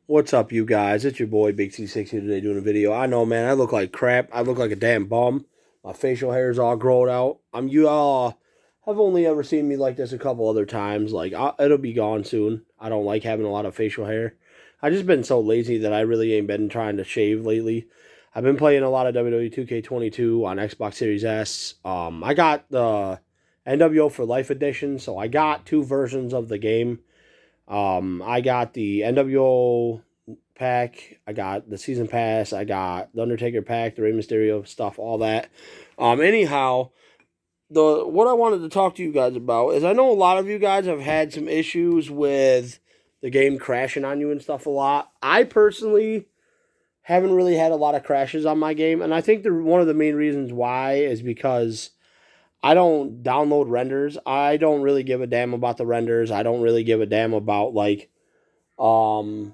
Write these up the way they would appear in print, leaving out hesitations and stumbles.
What's up, you guys? It's your boy Big T60 today doing a video. I know, man. I look like crap. I look like a damn bum. My facial hair is all grown out. You all have only ever seen me like this a couple other times. It'll be gone soon. I don't like having a lot of facial hair. I just been so lazy that I really ain't been trying to shave lately. I've been playing a lot of WWE 2K22 on Xbox Series S. I got the NWO for Life edition, so I got two versions of the game. I got the NWO pack, I got the season pass, I got the Undertaker pack, the Rey Mysterio stuff, all that. Anyhow, the what I wanted to talk to you guys about is I know a lot of you guys have had some issues with the game crashing on you and stuff a lot. I personally haven't really had a lot of crashes on my game, and I think one of the main reasons why is because I don't download renders. I don't really give a damn about the renders. I don't really give a damn about um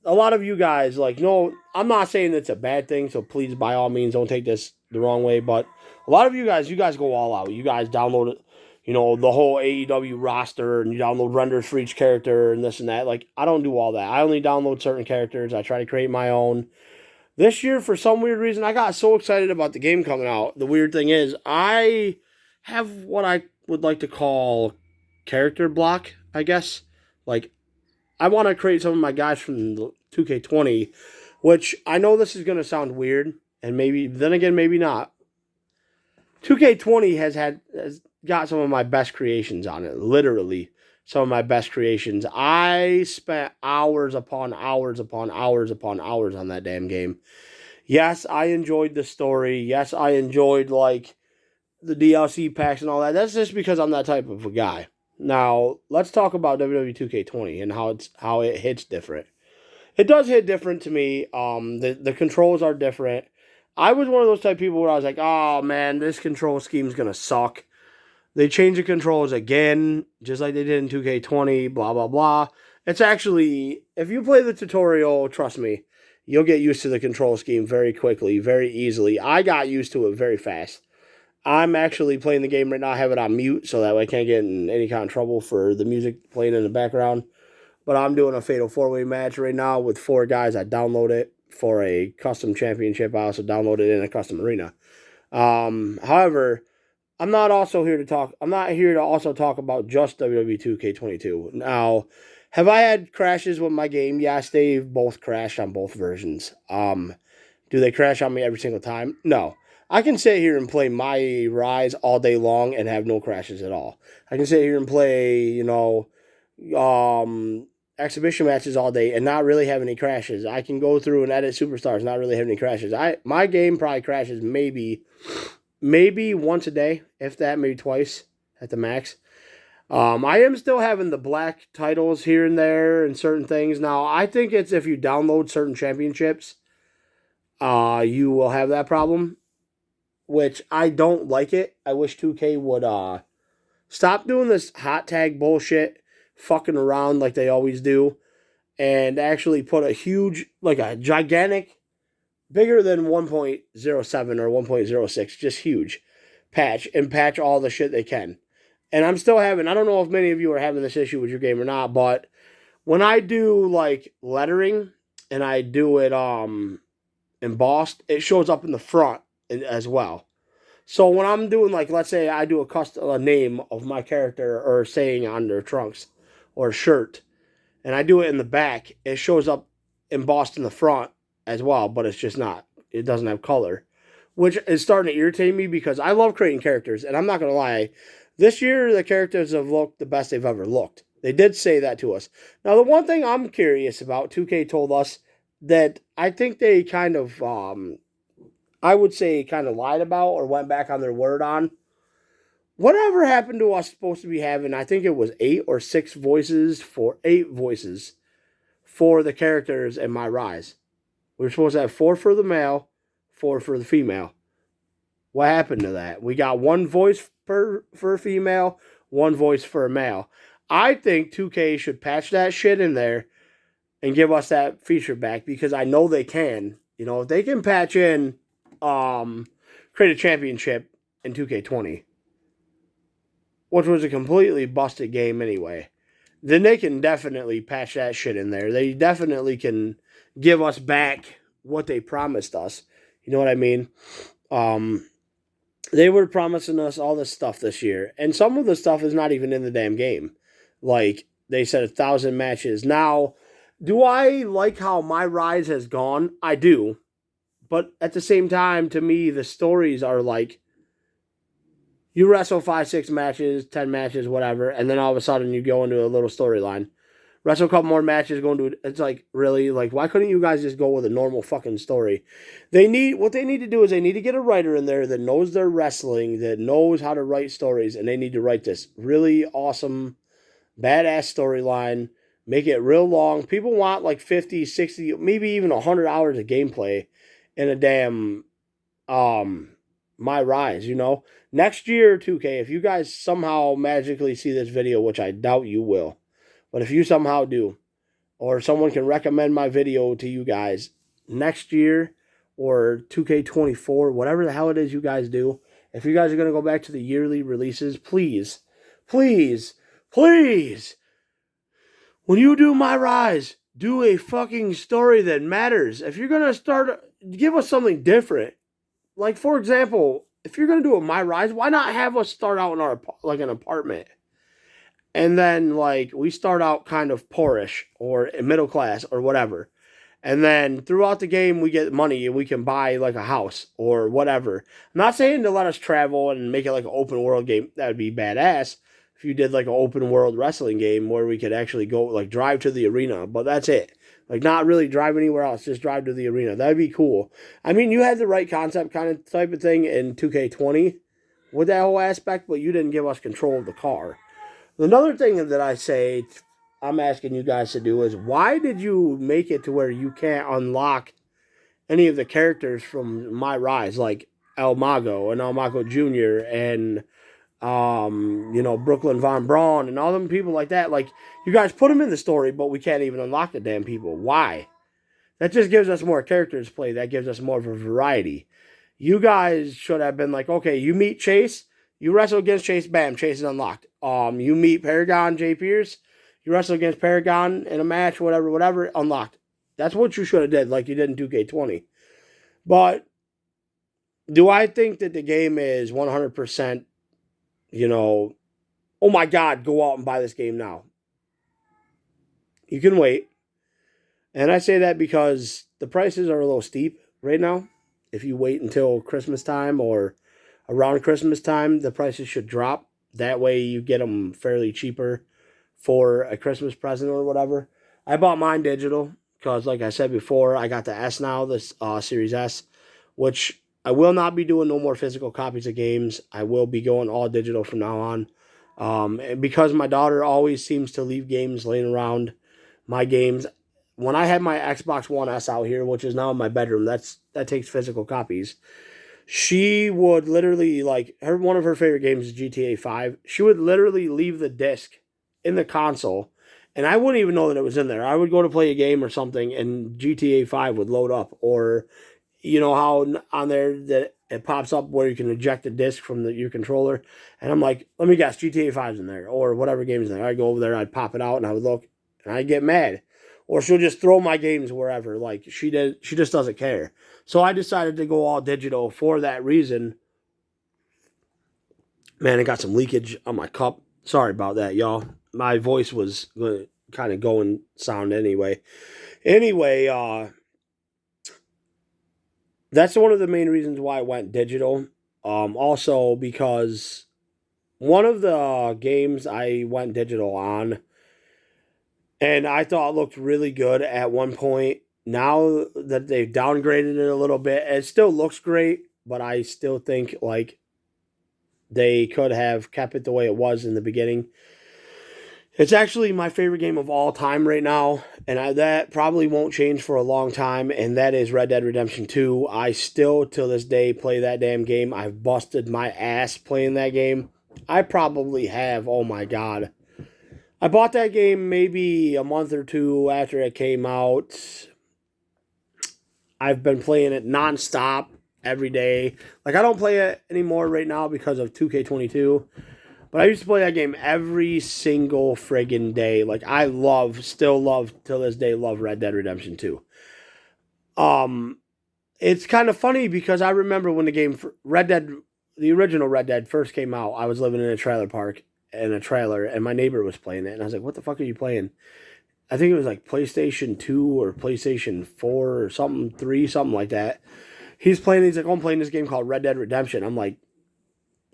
a lot of you guys no, I'm not saying it's a bad thing, so please by all means don't take this the wrong way, but a lot of you guys go all out. You guys download the whole AEW roster and you download renders for each character and this and that. Like I don't do all that. I only download certain characters. I try to create my own. This year, for some weird reason, I got so excited about the game coming out. The weird thing is, I have what I would like to call character block, I guess. Like, I want to create some of my guys from 2K20, which I know this is going to sound weird, and maybe, then again, maybe not. 2K20 has got some of my best creations on it, literally some of my best creations. I spent hours upon hours upon hours upon hours on that damn game. Yes, I enjoyed the story. Yes, I enjoyed the DLC packs and all that. That's just because I'm that type of a guy. Now, let's talk about WWE 2K20 and how it hits different. It does hit different to me. The controls are different. I was one of those type of people where I was like, oh man, this control scheme's gonna suck. They changed the controls again, just like they did in 2K20, blah, blah, blah. It's actually, if you play the tutorial, trust me, you'll get used to the control scheme very quickly, very easily. I got used to it very fast. I'm actually playing the game right now. I have it on mute so that way I can't get in any kind of trouble for the music playing in the background. But I'm doing a Fatal 4-Way match right now with four guys. I download it for a custom championship. I also download it in a custom arena. However, I'm not here to also talk about just WWE 2K22. Now, have I had crashes with my game? Yes, they've both crashed on both versions. Do they crash on me every single time? No. I can sit here and play my Rise all day long and have no crashes at all. I can sit here and play, exhibition matches all day and not really have any crashes. I can go through and edit superstars, not really have any crashes. My game probably crashes maybe once a day, if that, maybe twice at the max. I am still having the black titles here and there and certain things. Now, I think it's if you download certain championships, you will have that problem, which I don't like it. I wish 2K would stop doing this hot tag bullshit, fucking around like they always do, and actually put a gigantic, bigger than 1.07 or 1.06, just huge patch and patch all the shit they can. And I'm still having, I don't know if many of you are having this issue with your game or not, but when I do lettering and I do it embossed, it shows up in the front as well. So when I'm doing let's say I do a name of my character or saying on their trunks or shirt, and I do it in the back, it shows up embossed in the front as well, but it's just not. It doesn't have color, which is starting to irritate me because I love creating characters, and I'm not going to lie, this year the characters have looked the best they've ever looked. They did say that to us. Now, the one thing I'm curious about, 2K told us that I think they kind of, I would say kind of lied about or went back on their word on. Whatever happened to us supposed to be having, I think it was eight voices for the characters in my Rise. We were supposed to have four for the male, four for the female. What happened to that? We got one voice for a female, one voice for a male. I think 2K should patch that shit in there and give us that feature back because I know they can. If they can patch in, create a championship in 2K20, which was a completely busted game anyway. then they can definitely patch that shit in there. They definitely can give us back what they promised us. You know what I mean? Um, they were promising us all this stuff this year, and some of the stuff is not even in the damn game. Like they said, 1,000 matches. Now, do I like how my rise has gone? I do, but at the same time, to me, the stories are like you wrestle 5, 6 matches, 10 matches, whatever, and then all of a sudden you go into a little storyline. Wrestle a couple more matches, go into it. It's like, really? Like, why couldn't you guys just go with a normal fucking story? What they need to do is they need to get a writer in there that knows their wrestling, that knows how to write stories, and they need to write this really awesome, badass storyline, make it real long. People want like 50, 60, maybe even 100 hours of gameplay in a damn My Rise, you know? Next year, 2K, if you guys somehow magically see this video, which I doubt you will, but if you somehow do, or someone can recommend my video to you guys next year or 2K24, whatever the hell it is you guys do, if you guys are going to go back to the yearly releases, please, please, please, when you do My Rise, do a fucking story that matters. If you're going to start, give us something different. Like, for example, if you're going to do a My Rise, why not have us start out in our, like, an apartment? And then, like, we start out kind of poorish or middle class or whatever. And then throughout the game, we get money and we can buy, like, a house or whatever. I'm not saying to let us travel and make it like an open world game. That would be badass if you did, like, an open world wrestling game where we could actually go, like, drive to the arena. But that's it. Like, not really drive anywhere else. Just drive to the arena. That'd be cool. I mean, you had the right concept kind of type of thing in 2K20 with that whole aspect, but you didn't give us control of the car. Another thing that I say, I'm asking you guys to do is, why did you make it to where you can't unlock any of the characters from My Rise, like El Mago and El Mago Jr. and, Brooklyn Von Braun and all them people like that? Like, you guys put them in the story, but we can't even unlock the damn people. Why? That just gives us more characters to play. That gives us more of a variety. You guys should have been like, okay, you meet Chase, you wrestle against Chase, bam, Chase is unlocked. You meet Paragon J. Pierce, you wrestle against Paragon in a match, whatever, unlocked. That's what you should have did, like you did in 2K20. But do I think that the game is 100%, oh my God, go out and buy this game now? You can wait. And I say that because the prices are a little steep right now. If you wait until Christmas time or around Christmas time, the prices should drop. That way you get them fairly cheaper for a Christmas present or whatever. I bought mine digital because, like I said before, I got the S now, this Series S, which I will not be doing no more physical copies of games. I will be going all digital from now on. And because my daughter always seems to leave games laying around, my games, when I had my Xbox One S out here, which is now in my bedroom, that takes physical copies. She would literally, like, one of her favorite games is GTA 5. She would literally leave the disc in the console, and I wouldn't even know that it was in there. I would go to play a game or something, and GTA 5 would load up. Or, you know how on there that it pops up where you can eject the disc from your controller? And I'm like, let me guess, GTA 5's in there, or whatever game's in there. I'd go over there, I'd pop it out, and I would look, and I'd get mad. Or she'll just throw my games wherever. Like, she just doesn't care. So I decided to go all digital for that reason. Man, I got some leakage on my cup. Sorry about that, y'all. My voice was kind of going sound anyway. Anyway, that's one of the main reasons why I went digital. Also because one of the games I went digital on, and I thought looked really good at one point. Now that they've downgraded it a little bit, it still looks great, but I still think like they could have kept it the way it was in the beginning. It's actually my favorite game of all time right now, and that probably won't change for a long time, and that is Red Dead Redemption 2. I still, till this day, play that damn game. I've busted my ass playing that game. I probably have, oh my God. I bought that game maybe a month or two after it came out. I've been playing it nonstop every day. Like, I don't play it anymore right now because of 2K22. But I used to play that game every single friggin' day. Like, I still love, till this day, love Red Dead Redemption 2. It's kind of funny because I remember when the game Red Dead, the original Red Dead first came out, I was living in a trailer park in a trailer, and my neighbor was playing it, and I was like, "What the fuck are you playing?" I think it was like PlayStation 2 or PlayStation 4 or something, 3, something like that. He's playing. He's like, "Oh, I'm playing this game called Red Dead Redemption." I'm like,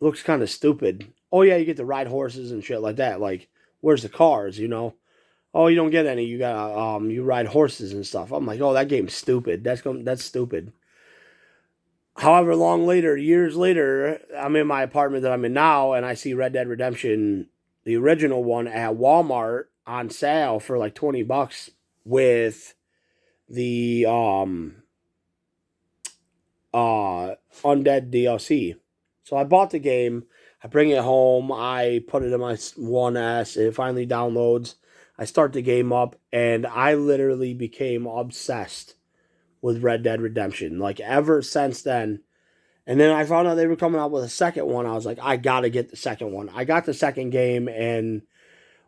"Looks kind of stupid." Oh yeah, you get to ride horses and shit like that. Like, where's the cars? You know? Oh, you don't get any. You got you ride horses and stuff. I'm like, "Oh, that game's stupid. That's stupid." However long later, years later, I'm in my apartment that I'm in now, and I see Red Dead Redemption, the original one, at Walmart on sale for like $20 with the Undead DLC. So I bought the game. I bring it home. I put it in my 1S. It finally downloads. I start the game up, and I literally became obsessed with Red Dead Redemption. Like, ever since then. And then I found out they were coming out with a second one. I was like, I gotta get the second one. I got the second game, and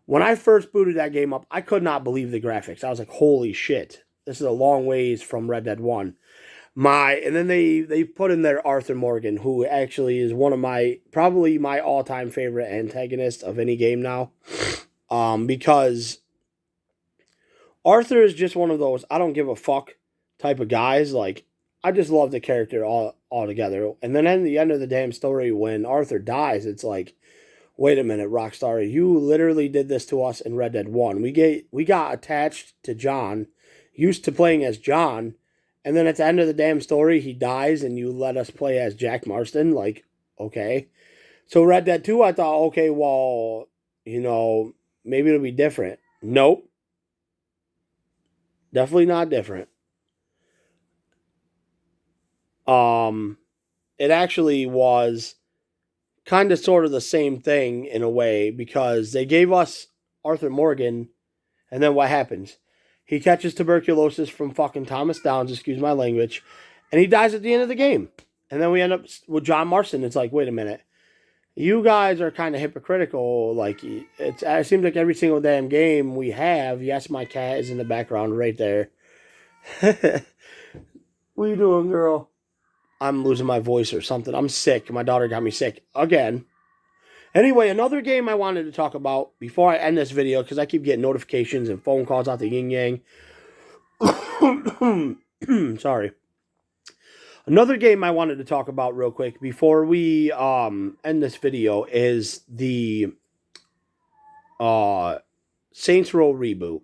when I first booted that game up, I could not believe the graphics. I was like, holy shit. This is a long ways from Red Dead 1. And then they put in there Arthur Morgan, who actually is one of probably my all-time favorite antagonist of any game now. Because Arthur is just one of those I don't give a fuck type of guys. Like, I just love the character altogether. And then at the end of the damn story, when Arthur dies, it's like, wait a minute, Rockstar, you literally did this to us in Red Dead 1. We got attached to John, used to playing as John, and then at the end of the damn story, he dies and you let us play as Jack Marston. Like, okay. So Red Dead 2, I thought, okay, well, maybe it'll be different. Nope. Definitely not different. It actually was kind of sort of the same thing in a way, because they gave us Arthur Morgan, and then what happens? He catches tuberculosis from fucking Thomas Downs, excuse my language, and he dies at the end of the game. And then we end up with John Marston. It's like, wait a minute. You guys are kind of hypocritical. Like, it seems like every single damn game we have, yes, my cat is in the background right there. What you doing, girl? I'm losing my voice or something. I'm sick. My daughter got me sick again. Anyway, another game I wanted to talk about before I end this video, because I keep getting notifications and phone calls out the yin yang. Sorry. Another game I wanted to talk about real quick before we end this video is the Saints Row Reboot.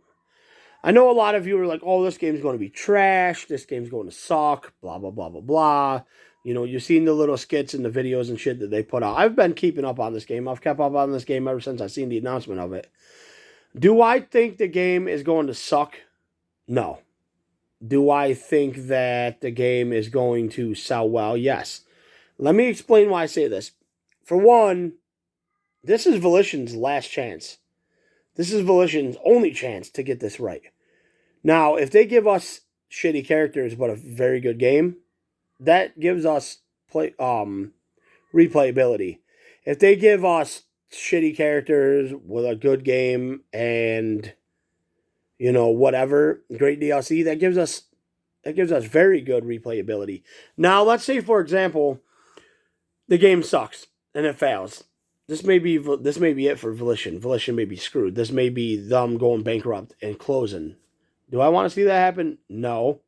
I know a lot of you are like, oh, this game's going to be trash. This game's going to suck. Blah, blah, blah, blah, blah. You've seen the little skits and the videos and shit that they put out. I've been keeping up on this game. I've kept up on this game ever since I've seen the announcement of it. Do I think the game is going to suck? No. Do I think that the game is going to sell well? Yes. Let me explain why I say this. For one, this is Volition's last chance. This is Volition's only chance to get this right. Now, if they give us shitty characters but a very good game, that gives us replayability. If they give us shitty characters with a good game and whatever, great DLC, that gives us very good replayability. Now, let's say, for example, the game sucks and it fails. This may be it for Volition. Volition may be screwed. This may be them going bankrupt and closing. Do I want to see that happen? No.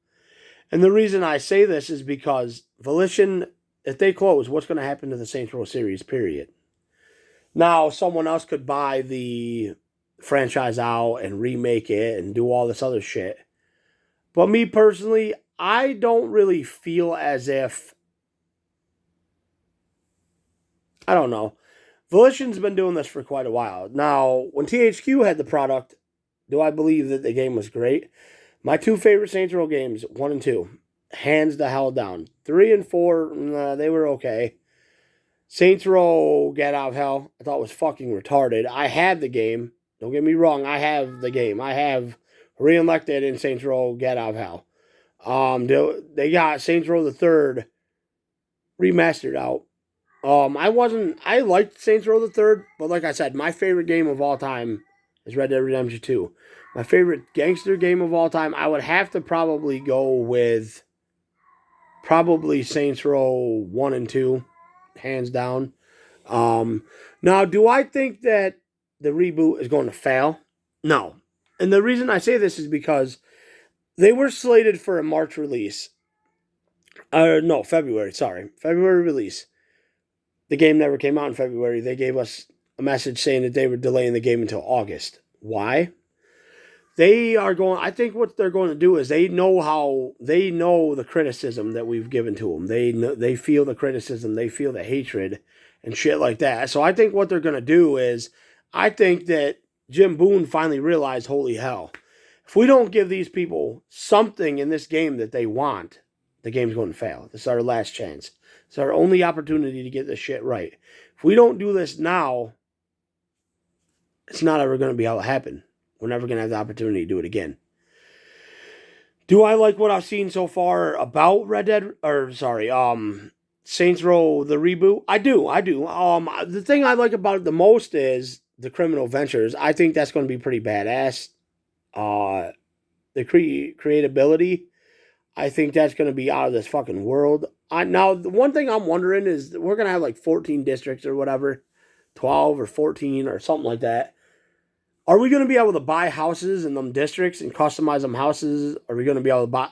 And the reason I say this is because Volition, if they close, what's going to happen to the Saints Row series, period? Now, someone else could buy the franchise out and remake it and do all this other shit. But me personally, I don't really feel as if, I don't know. Volition's been doing this for quite a while. Now, when THQ had the product, do I believe that the game was great? My two favorite Saints Row games, 1 and 2, hands the hell down. 3 and 4, they were okay. Saints Row Get Out of Hell, I thought was fucking retarded. I have the game. Don't get me wrong, I have the game. I have Re-Elected in Saints Row Get Out of Hell. They got Saints Row the Third remastered out. I liked Saints Row the Third, but like I said, my favorite game of all time is Red Dead Redemption 2. My favorite gangster game of all time, I would have to probably go with probably Saints Row 1 and 2, hands down. Um, Now, do I think that the reboot is going to fail? No. And the reason I say this is because they were slated for a March release. No, February, sorry. February release. The game never came out in February. They gave us a message saying that they were delaying the game until August. Why? I think what they're going to do is they know the criticism that we've given to them. They feel the criticism, they feel the hatred and shit like that. So I think what they're going to do is, I think that Jim Boone finally realized, holy hell, if we don't give these people something in this game that they want, the game's going to fail. This is our last chance. It's our only opportunity to get this shit right. If we don't do this now, it's not ever going to be able to happen. We're never going to have the opportunity to do it again. Do I like what I've seen so far about Saints Row the reboot? I do. The thing I like about it the most is the criminal ventures. I think that's going to be pretty badass. The creatability, I think that's going to be out of this fucking world. Now, the one thing I'm wondering is we're going to have like 14 districts or whatever, 12 or 14 or something like that. Are we going to be able to buy houses in them districts and customize them houses? Are we going to be able to buy...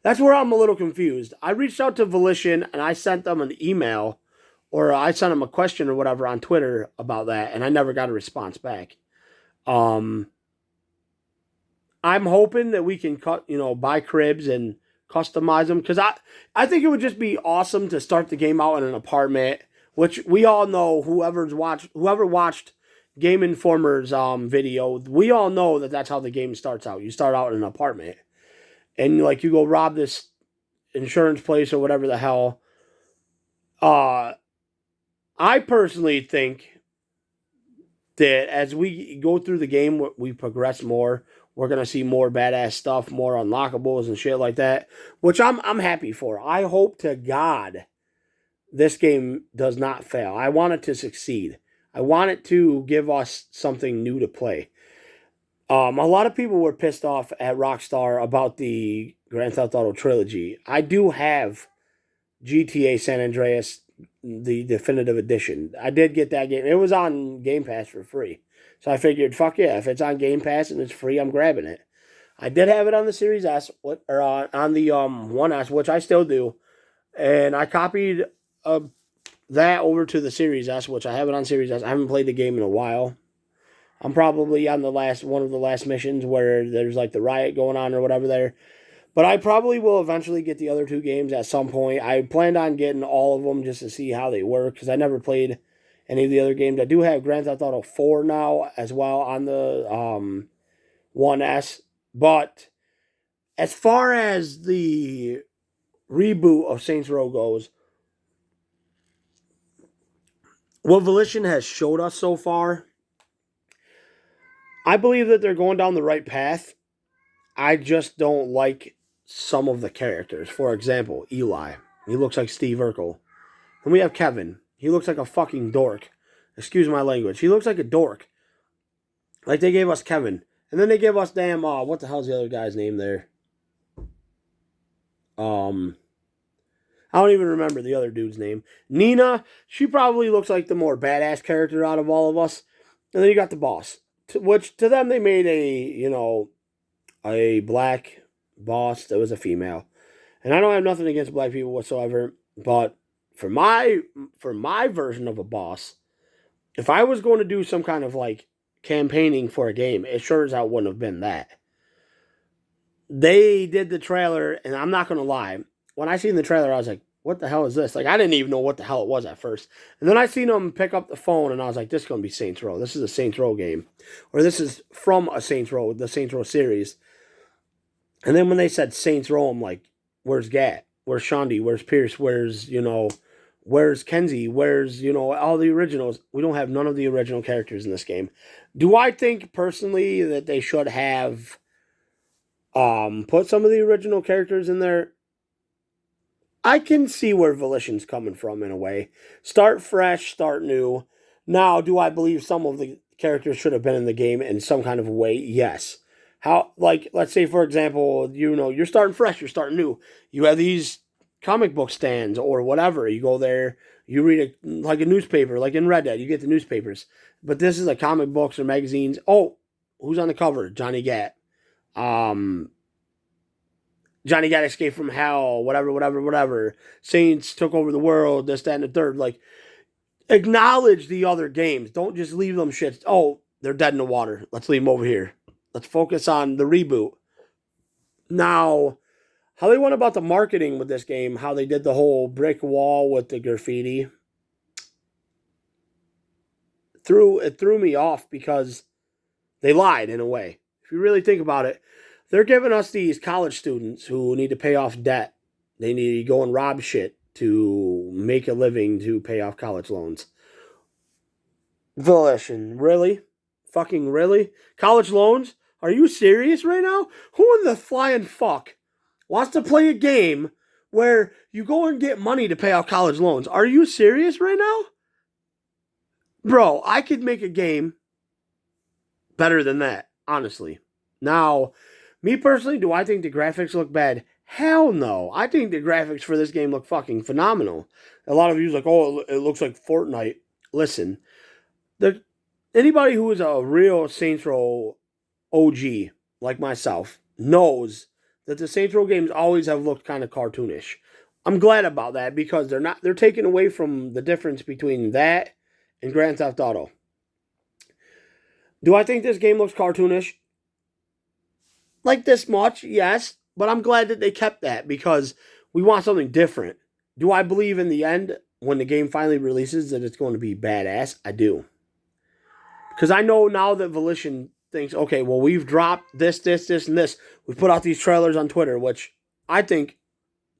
That's where I'm a little confused. I reached out to Volition and I sent them an email, or I sent them a question or whatever on Twitter about that, and I never got a response back. I'm hoping that we can buy cribs and customize them, because I think it would just be awesome to start the game out in an apartment, which we all know, whoever watched Game Informer's video, we all know that that's how the game starts out. You start out in an apartment, and like you go rob this insurance place or whatever the hell. I personally think that as we go through the game, we progress more. We're gonna see more badass stuff, more unlockables and shit like that, which I'm happy for. I hope to God this game does not fail. I want it to succeed. I want it to give us something new to play. A lot of people were pissed off at Rockstar about the Grand Theft Auto trilogy. I do have GTA San Andreas, the definitive edition. I did get that game. It was on Game Pass for free. So I figured, fuck yeah, if it's on Game Pass and it's free, I'm grabbing it. I did have it on the Series S, or on the 1S, which I still do. And I copied that over to the Series S, which I have it on Series S. I haven't played the game in a while. I'm probably on one of the last missions where there's like the riot going on or whatever there. But I probably will eventually get the other two games at some point. I planned on getting all of them just to see how they work, because I never played any of the other games. I do have Grand Theft Auto 4 now as well on the 1S. But as far as the reboot of Saints Row goes, what Volition has showed us so far, I believe that they're going down the right path. I just don't like some of the characters. For example, Eli. He looks like Steve Urkel. And we have Kevin. He looks like a fucking dork. Excuse my language. He looks like a dork. Like they gave us Kevin. And then they gave us damn, what the hell's the other guy's name there? I don't even remember the other dude's name. Nina, she probably looks like the more badass character out of all of us. And then you got the boss, which to them they made a black boss that was a female. And I don't have nothing against black people whatsoever, but for my version of a boss, if I was going to do some kind of like campaigning for a game, it sure as hell wouldn't have been that. They did the trailer, and I'm not going to lie, when I seen the trailer, I was like, what the hell is this? Like, I didn't even know what the hell it was at first. And then I seen them pick up the phone, and I was like, this is going to be Saints Row. This is a Saints Row game. Or this is from a Saints Row, the Saints Row series. And then when they said Saints Row, I'm like, where's Gat? Where's Shondi? Where's Pierce? Where's Kenzie? Where's, all the originals? We don't have none of the original characters in this game. Do I think, personally, that they should have put some of the original characters in there? I can see where Volition's coming from in a way. Start fresh, start new. Now, do I believe some of the characters should have been in the game in some kind of way? Yes. How, like, let's say, for example, you're starting fresh, you're starting new. You have these comic book stands or whatever. You go there, you read like a newspaper, like in Red Dead, you get the newspapers. But this is like comic books or magazines. Oh, who's on the cover? Johnny Gat. Um, Johnny got escaped from hell, whatever, whatever, whatever. Saints took over the world, this, that, and the third. Like, acknowledge the other games. Don't just leave them shit. Oh, they're dead in the water. Let's leave them over here. Let's focus on the reboot. Now, how they went about the marketing with this game, how they did the whole brick wall with the graffiti, threw me off because they lied in a way. If you really think about it, they're giving us these college students who need to pay off debt. They need to go and rob shit to make a living to pay off college loans. Volition, really? Fucking really? College loans? Are you serious right now? Who in the flying fuck wants to play a game where you go and get money to pay off college loans? Are you serious right now? Bro, I could make a game better than that, honestly. Now, me personally, do I think the graphics look bad? Hell no. I think the graphics for this game look fucking phenomenal. A lot of you like, oh, it looks like Fortnite. Listen, anybody who is a real Saints Row OG, like myself, knows that the Saints Row games always have looked kind of cartoonish. I'm glad about that because they're taking away from the difference between that and Grand Theft Auto. Do I think this game looks cartoonish? Like this much, yes. But I'm glad that they kept that because we want something different. Do I believe in the end, when the game finally releases, that it's going to be badass? I do. Because I know now that Volition thinks, okay, well, we've dropped this, and this. We've put out these trailers on Twitter, which I think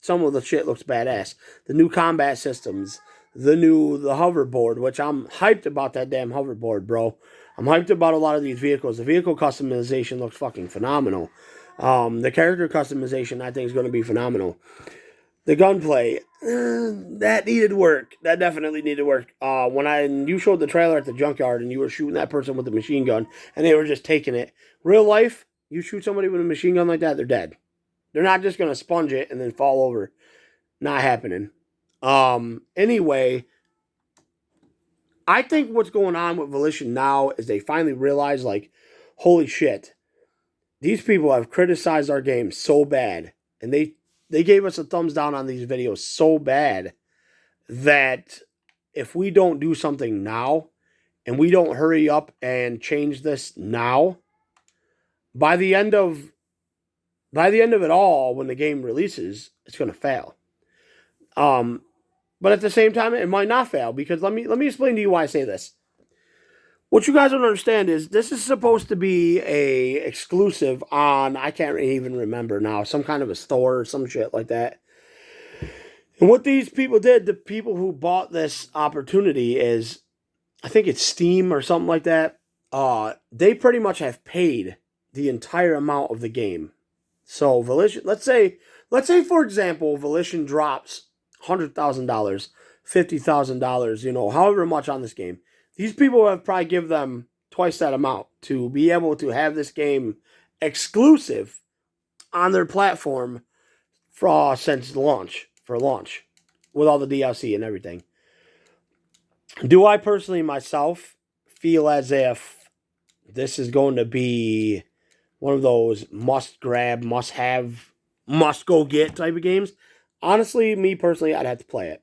some of the shit looks badass. The new combat systems, the hoverboard, which I'm hyped about that damn hoverboard, bro. I'm hyped about a lot of these vehicles. The vehicle customization looks fucking phenomenal. The character customization, I think, is going to be phenomenal. The gunplay, that needed work. That definitely needed work. When you showed the trailer at the junkyard and you were shooting that person with a machine gun and they were just taking it. Real life, you shoot somebody with a machine gun like that, they're dead. They're not just going to sponge it and then fall over. Not happening. Anyway, I think what's going on with Volition now is they finally realize, like, holy shit, these people have criticized our game so bad, and they gave us a thumbs down on these videos so bad that if we don't do something now, and we don't hurry up and change this now, by the end of it all, when the game releases, it's going to fail. But at the same time, it might not fail, because let me explain to you why I say this. What you guys don't understand is this is supposed to be a exclusive on, I can't even remember now, some kind of a store or some shit like that. And what these people did, the people who bought this opportunity, is, I think it's Steam or something like that. They pretty much have paid the entire amount of the game. So Volition, let's say for example, Volition drops $100,000, $50,000, however much on this game. These people have probably given them twice that amount to be able to have this game exclusive on their platform since launch, with all the DLC and everything. Do I personally myself feel as if this is going to be one of those must-grab, must-have, must-go-get type of games? Honestly, me personally, I'd have to play it.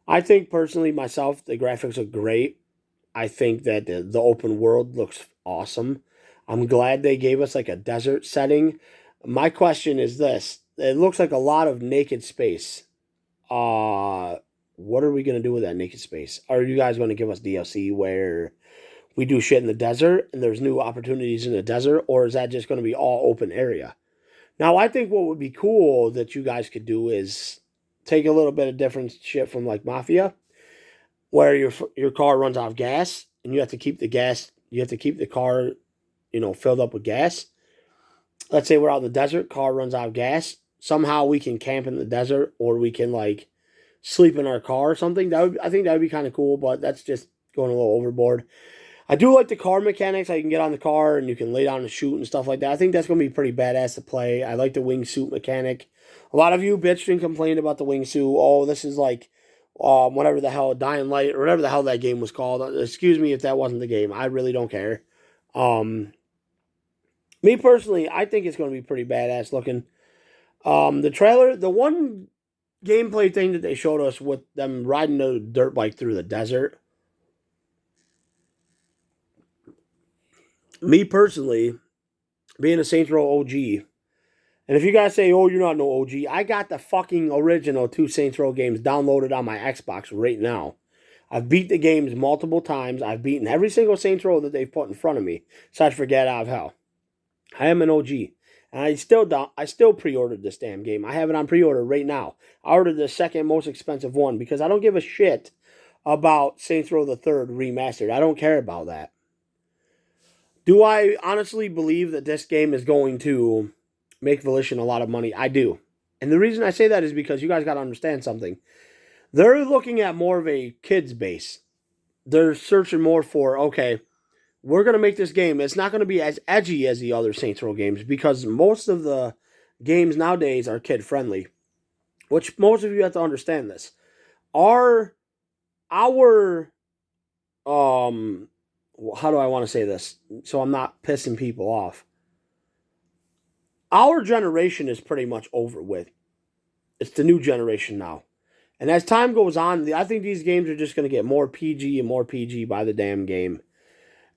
I think personally myself, the graphics are great. I think that the open world looks awesome. I'm glad they gave us like a desert setting. My question is this. It looks like a lot of naked space. What are we going to do with that naked space? Are you guys going to give us DLC where we do shit in the desert and there's new opportunities in the desert? Or is that just going to be all open area? Now, I think what would be cool that you guys could do is take a little bit of different shit from like Mafia, where your car runs out of gas and you have to keep the car, filled up with gas. Let's say we're out in the desert, car runs out of gas. somehow we can camp in the desert or we can like sleep in our car or something. I think that would be kind of cool, but that's just going a little overboard. I do like the car mechanics. I can get on the car and you can lay down and shoot and stuff like that. I think that's going to be pretty badass to play. I like the wingsuit mechanic. A lot of you bitched and complained about the wingsuit. Oh, this is like whatever the hell, Dying Light, or whatever the hell that game was called. Excuse me if that wasn't the game. I really don't care. Me personally, I think it's going to be pretty badass looking. The trailer, the one gameplay thing that they showed us with them riding the dirt bike through the desert. Me personally, being a Saints Row OG, and if you guys say, oh, you're not no OG, I got the fucking original 2 Saints Row games downloaded on my Xbox right now. I've beat the games multiple times. I've beaten every single Saints Row that they've put in front of me. Besides for Get Out of Hell. I am an OG. And I still pre-ordered this damn game. I have it on pre-order right now. I ordered the second most expensive one because I don't give a shit about Saints Row the Third Remastered. I don't care about that. Do I honestly believe that this game is going to make Volition a lot of money? I do. And the reason I say that is because you guys got to understand something. They're looking at more of a kids base. They're searching more for, okay, we're going to make this game. It's not going to be as edgy as the other Saints Row games because most of the games nowadays are kid-friendly, which most of you have to understand this. Our how do I want to say this so I'm not pissing people off? Our generation is pretty much over with. It's the new generation now. And as time goes on, I think these games are just going to get more PG and more PG by the damn game.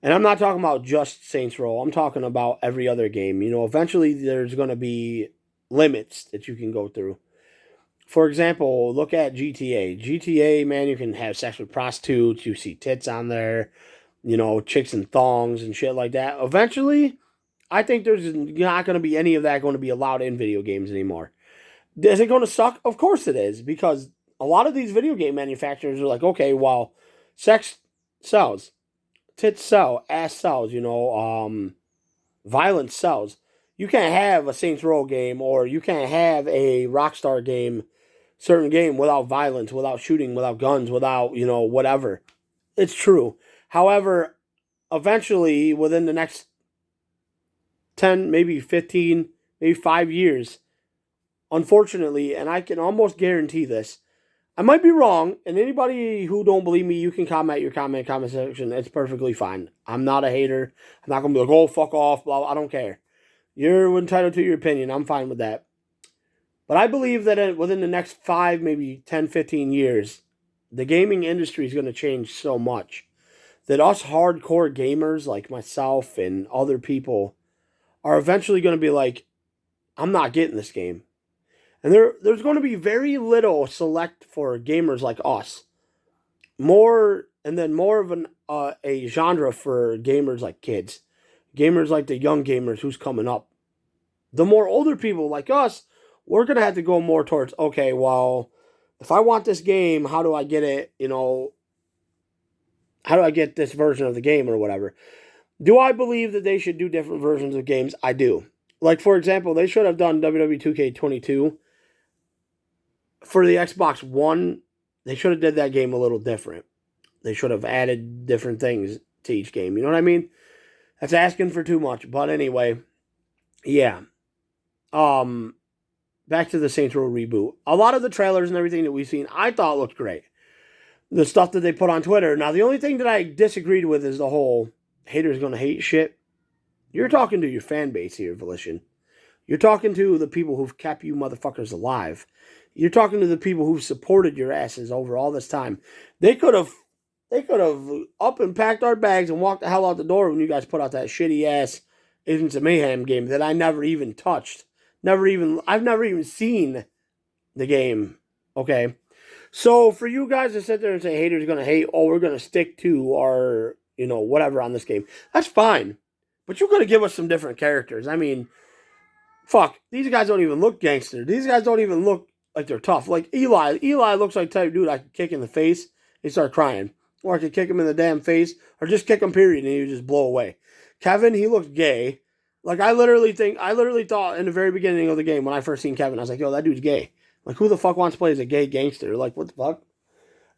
And I'm not talking about just Saints Row. I'm talking about every other game. You know, eventually there's going to be limits that you can go through. For example, look at GTA. GTA, man, you can have sex with prostitutes. You see tits on there. You know, chicks and thongs and shit like that. Eventually, I think there's not going to be any of that going to be allowed in video games anymore. Is it going to suck? Of course it is. Because a lot of these video game manufacturers are like, okay, well, sex sells. Tits sell. Ass sells. You know, violence sells. You can't have a Saints Row game or you can't have a Rockstar game, certain game, without violence, without shooting, without guns, without, you know, whatever. It's true. However, eventually, within the next 10, maybe 15, maybe 5 years, unfortunately, and I can almost guarantee this, I might be wrong, and anybody who don't believe me, you can comment your comment section. It's perfectly fine. I'm not a hater. I'm not going to be like, oh, fuck off, blah, blah. I don't care. You're entitled to your opinion. I'm fine with that. But I believe that within the next 5, maybe 10, 15 years, the gaming industry is going to change so much that us hardcore gamers like myself and other people are eventually going to be like, I'm not getting this game. And there's going to be very little select for gamers like us. More of a genre for gamers like kids. Gamers like the young gamers who's coming up. The more older people like us, we're going to have to go more towards, okay, well, if I want this game, how do I get it, you know, how do I get this version of the game or whatever? Do I believe that they should do different versions of games? I do. Like, for example, they should have done Wwe 2K22 for the Xbox One. They should have did that game a little different. They should have added different things to each game. You know what I mean? That's asking for too much. But anyway, yeah. Back to the Saints Row reboot. A lot of the trailers and everything that we've seen, I thought looked great. The stuff that they put on Twitter. Now, the only thing that I disagreed with is the whole haters gonna hate shit. You're talking to your fan base here, Volition. You're talking to the people who've kept you motherfuckers alive. You're talking to the people who've supported your asses over all this time. They could have up and packed our bags and walked the hell out the door when you guys put out that shitty ass Agents of Mayhem game that I never even touched. I've never even seen the game. Okay. So for you guys to sit there and say haters gonna hate, oh, we're gonna stick to our, you know, whatever on this game, that's fine. But you're gonna give us some different characters. I mean, fuck, these guys don't even look gangster. These guys don't even look like they're tough. Like Eli looks like type dude I could kick in the face and start crying. Or I could kick him in the damn face, or just kick him period and he would just blow away. Kevin, he looks gay. Like, I literally thought in the very beginning of the game when I first seen Kevin, I was like, yo, that dude's gay. Like, who the fuck wants to play as a gay gangster? Like, what the fuck?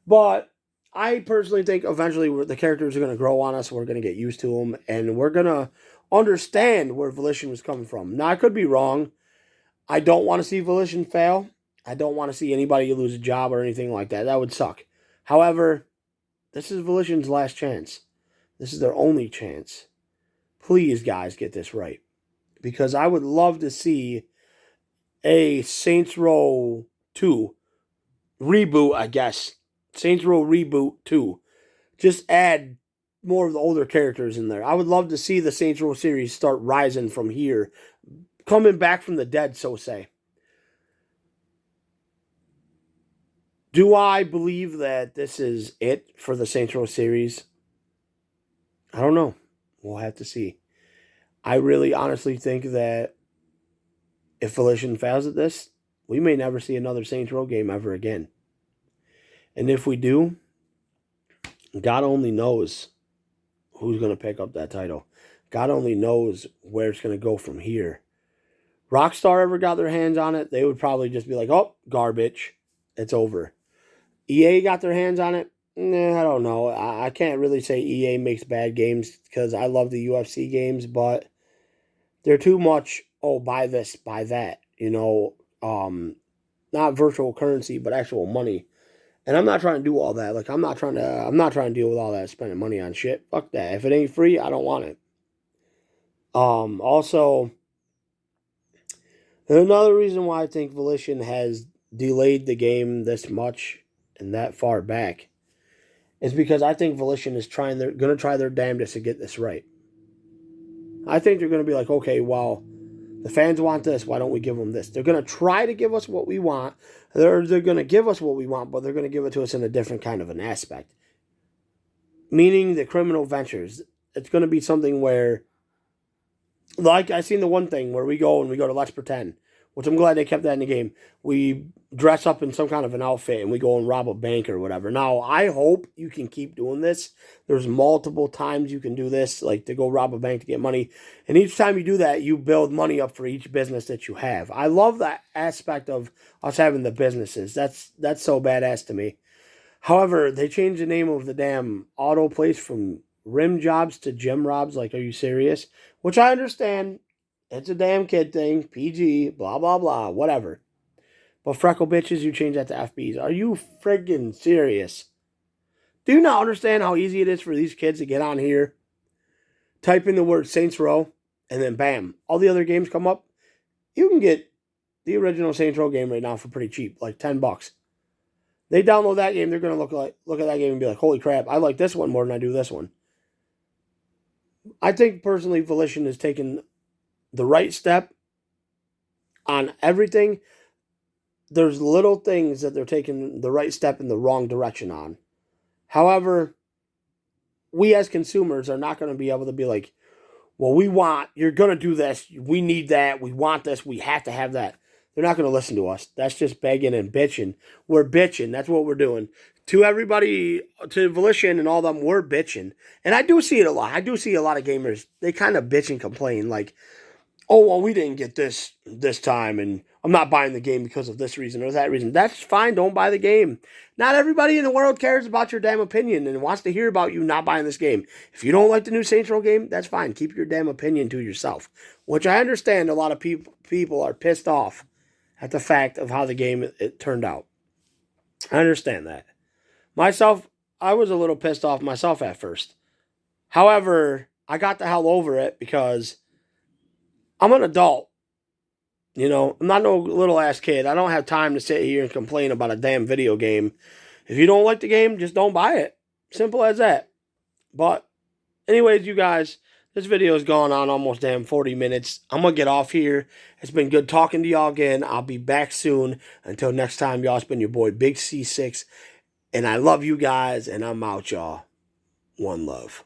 But I personally think eventually the characters are going to grow on us. We're going to get used to them, and we're going to understand where Volition was coming from. Now, I could be wrong. I don't want to see Volition fail. I don't want to see anybody lose a job or anything like that. That would suck. However, this is Volition's last chance. This is their only chance. Please, guys, get this right. Because I would love to see a Saints Row 2 reboot, I guess. Saints Row Reboot 2. Just add more of the older characters in there. I would love to see the Saints Row series start rising from here. Coming back from the dead, so say. Do I believe that this is it for the Saints Row series? I don't know. We'll have to see. I really honestly think that if Volition fails at this, we may never see another Saints Row game ever again. And if we do, God only knows who's going to pick up that title. God only knows where it's going to go from here. Rockstar ever got their hands on it, they would probably just be like, oh, garbage. It's over. EA got their hands on it? Nah, I don't know. I can't really say EA makes bad games because I love the UFC games, but they're too much, oh, buy this, buy that. You know, not virtual currency, but actual money. And I'm not trying to do all that. Like, I'm not trying to deal with all that spending money on shit. Fuck that. If it ain't free, I don't want it. Also, another reason why I think Volition has delayed the game this much and that far back is because I think Volition is going to try their damnedest to get this right. I think they're going to be like, okay, well, the fans want this. Why don't we give them this? They're going to try to give us what we want. They're going to give us what we want, but they're going to give it to us in a different kind of an aspect. Meaning the criminal ventures. It's going to be something where, like I seen the one thing where we go to Let's Pretend, which I'm glad they kept that in the game. We dress up in some kind of an outfit and we go and rob a bank or whatever. Now, I hope you can keep doing this. There's multiple times you can do this, like to go rob a bank to get money. And each time you do that, you build money up for each business that you have. I love that aspect of us having the businesses. That's so badass to me. However, they changed the name of the damn auto place from Rim Jobs to Gym Robs. Like, are you serious? Which I understand. It's a damn kid thing. PG, blah, blah, blah, whatever. But freckle bitches, you change that to FBs. Are you friggin' serious? Do you not understand how easy it is for these kids to get on here, type in the word Saints Row, and then bam, all the other games come up? You can get the original Saints Row game right now for pretty cheap, like $10. They download that game, they're going to look at that game and be like, holy crap, I like this one more than I do this one. I think, personally, Volition has taken the right step on everything. There's little things that they're taking the right step in the wrong direction on. However, we as consumers are not going to be able to be like, well, you're going to do this, we need that, we want this, we have to have that. They're not going to listen to us. That's just begging and bitching. We're bitching. That's what we're doing. To everybody, to Volition and all them, we're bitching. And I do see it a lot. I do see a lot of gamers, they kind of bitch and complain like, oh, well, we didn't get this time, and I'm not buying the game because of this reason or that reason. That's fine. Don't buy the game. Not everybody in the world cares about your damn opinion and wants to hear about you not buying this game. If you don't like the new Saints Row game, that's fine. Keep your damn opinion to yourself. Which I understand a lot of people are pissed off at the fact of how the game it turned out. I understand that. Myself, I was a little pissed off myself at first. However, I got the hell over it because I'm an adult. You know, I'm not no little ass kid. I don't have time to sit here and complain about a damn video game. If you don't like the game, just don't buy it. Simple as that. But anyways, you guys, this video has gone on almost damn 40 minutes. I'm going to get off here. It's been good talking to y'all again. I'll be back soon. Until next time, y'all, it's been your boy, Big C6. And I love you guys, and I'm out, y'all. One love.